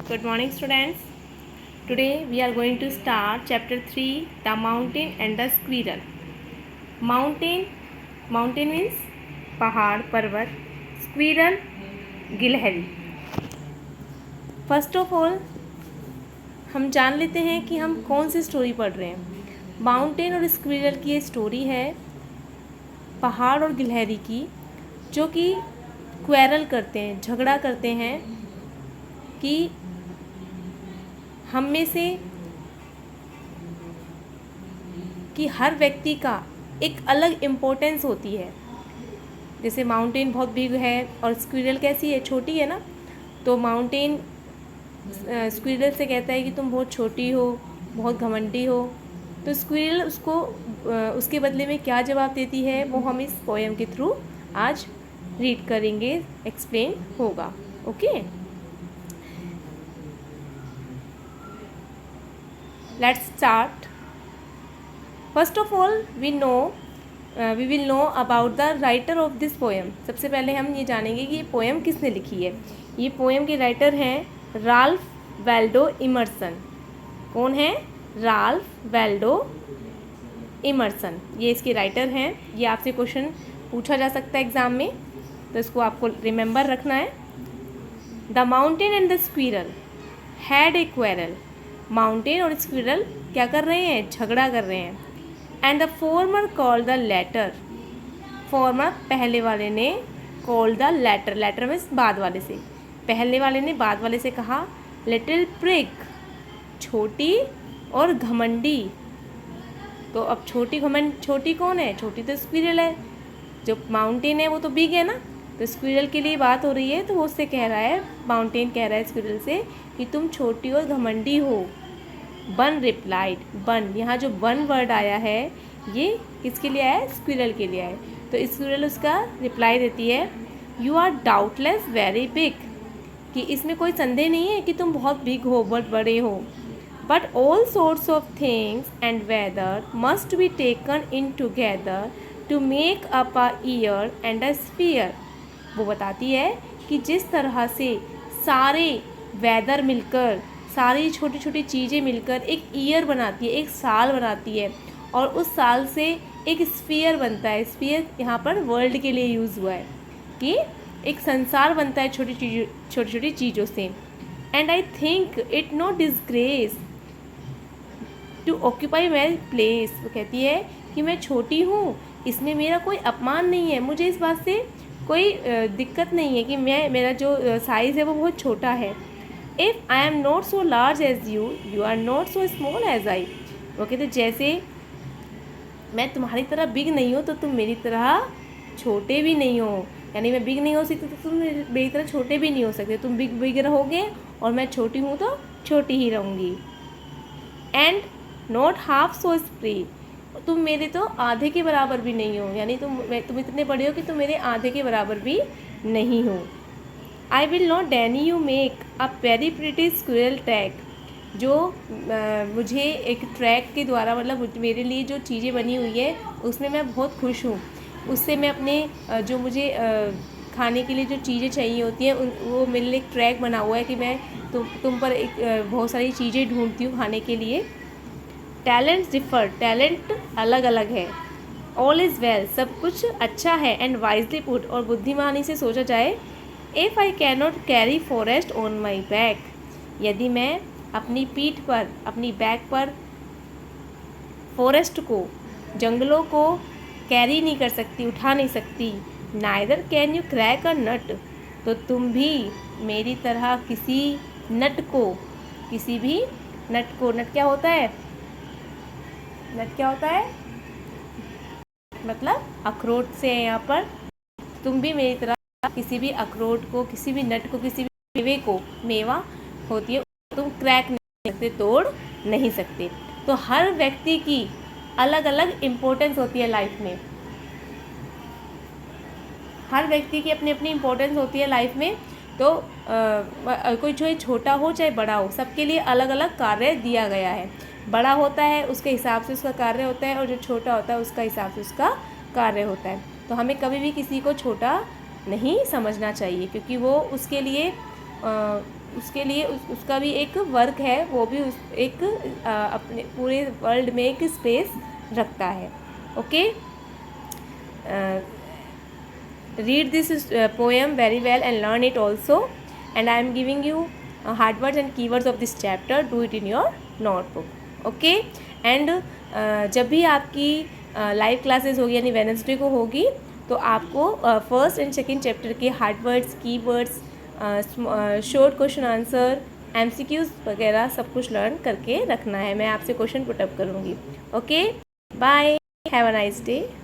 Good morning, students. Today we are going to start chapter 3, the mountain and the squirrel. Mountain means पहाड़ पर्वत, squirrel गिलहरी. First of all हम जान लेते हैं कि हम कौन सी स्टोरी पढ़ रहे हैं. माउंटेन और स्क्विरल की ये स्टोरी है पहाड़ और गिलहरी की, जो कि क्वेरल करते हैं, झगड़ा करते हैं कि हम में से कि हर व्यक्ति का एक अलग इम्पोर्टेंस होती है. जैसे माउंटेन बहुत बिग है और स्क्विरल कैसी है, छोटी है ना. तो माउंटेन स्क्विरल से कहता है कि तुम बहुत छोटी हो, बहुत घमंडी हो. तो स्क्विरल उसको उसके बदले में क्या जवाब देती है वो हम इस पोएम के थ्रू आज रीड करेंगे, एक्सप्लेन होगा. Okay, let's start. First of all we will know about the writer of this poem. सबसे पहले हम ये जानेंगे कि ये पोएम किसने लिखी है. ये पोएम के राइटर हैं राल्फ वाल्डो इमर्सन. कौन है? Ralph Waldo immersion. ये इसके राइटर हैं. ये आपसे क्वेश्चन पूछा जा सकता है एग्ज़ाम में, तो इसको आपको रिमेंबर रखना है. The mountain and the squirrel had a quarrel. Mountain और स्क्विरल क्या कर रहे हैं? झगड़ा कर रहे हैं. And the former call the latter. Former पहले वाले ने, call the latter. Latter means बाद वाले से. पहले वाले ने बाद वाले से कहा लिटिल प्रिग, छोटी और घमंडी. तो अब छोटी कौन है? छोटी तो स्क्विरल है. जो माउंटेन है वो तो बिग है ना. तो स्क्विरल के लिए बात हो रही है, तो वो उससे कह रहा है, माउंटेन कह रहा है स्क्विरल से कि तुम छोटी और घमंडी हो. बन रिप्लाइड. बन, यहाँ जो बन वर्ड आया है ये किसके लिए आया है? स्क्विरल के लिए आया है. तो स्क्विरल उसका रिप्लाई देती है, you are doubtless very big. कि इसमें कोई संदेह नहीं है कि तुम बहुत बिग हो, बहुत बड़े हो. But all sorts of things and weather must be taken in together to make up a year and a sphere. वो बताती है कि जिस तरह से सारे वेदर मिलकर, सारी छोटी छोटी चीज़ें मिलकर एक ईयर बनाती है, एक साल बनाती है, और उस साल से एक स्फीयर बनता है. स्फीयर यहाँ पर वर्ल्ड के लिए यूज़ हुआ है कि एक संसार बनता है छोटी छोटी चीज़ों से. And I think it no disgrace to occupy my place. वो कहती है कि मैं छोटी हूँ, इसमें मेरा कोई अपमान नहीं है. मुझे इस बात से कोई दिक्कत नहीं है कि मेरा जो साइज़ है वो बहुत छोटा है. If I am not so large as you, you are not so small as I. वो कहते जैसे मैं तुम्हारी तरह बिग नहीं हूँ तो तुम मेरी तरह छोटे भी नहीं हो. यानी मैं बिग नहीं हो सकती तो तुम मेरी तरह छोटे भी नहीं हो सकते. तुम बिग रहोगे और मैं छोटी हूँ तो छोटी ही रहूँगी. And not half so स्प्री. तुम मेरे तो आधे के बराबर भी नहीं हो. यानी तुम इतने बड़े हो कि तुम मेरे आधे के बराबर भी नहीं हो. I will not Danny you make a very pretty squirrel track. जो मुझे एक ट्रैक के द्वारा, मतलब मेरे लिए जो चीज़ें बनी हुई है उसमें मैं बहुत खुश हूँ. उससे मैं अपने जो मुझे खाने के लिए जो चीज़ें चाहिए होती हैं वो मेरे लिए एक ट्रैक बना हुआ है कि मैं तुम पर एक बहुत सारी चीज़ें ढूंढती हूँ खाने के लिए. Talents differ. टैलेंट अलग अलग है. ऑल इज़ वेल, सब कुछ अच्छा है. एंड वाइजली पुट, और बुद्धिमानी से सोचा जाए. If I can not carry forest on my back. यदि मैं अपनी पीठ पर, अपनी बैक पर फॉरेस्ट को, जंगलों को कैरी नहीं कर सकती, उठा नहीं सकती. Neither can you crack a nut. तो तुम भी मेरी तरह किसी नट को, किसी भी नट को, नट क्या होता है? नट क्या होता है? मतलब अखरोट से है यहाँ पर. तुम भी मेरी तरह किसी भी अखरोट को, किसी भी नट को, किसी भी मेवे को, मेवा होती है, तुम क्रैक नहीं सकते, तोड़ नहीं सकते. तो हर व्यक्ति की अलग अलग इम्पोर्टेंस होती है लाइफ में. हर व्यक्ति की अपनी अपनी इम्पोर्टेंस होती है लाइफ में. तो कोई जो छोटा हो चाहे बड़ा हो, सबके लिए अलग अलग कार्य दिया गया है. बड़ा होता है उसके हिसाब से उसका कार्य होता है, और जो छोटा होता है उसका हिसाब से उसका कार्य होता है. तो हमें कभी भी किसी को छोटा नहीं समझना चाहिए, क्योंकि वो उसके लिए उसके लिए उसका भी एक वर्क है, वो भी एक अपने पूरे वर्ल्ड में एक स्पेस रखता है। Okay, read this poem very well and learn it also, and I am giving you hard words and keywords of this chapter. Do it in your notebook. Okay, and जब भी आपकी live classes होगी यानी Wednesday को होगी, तो आपको first and second chapter के हार्ड वर्ड्स, की words, short question answer, MCQs वगैरह सब कुछ लर्न करके रखना है। मैं आपसे क्वेश्चन पुटअप करूँगी। Okay, bye, have a nice day.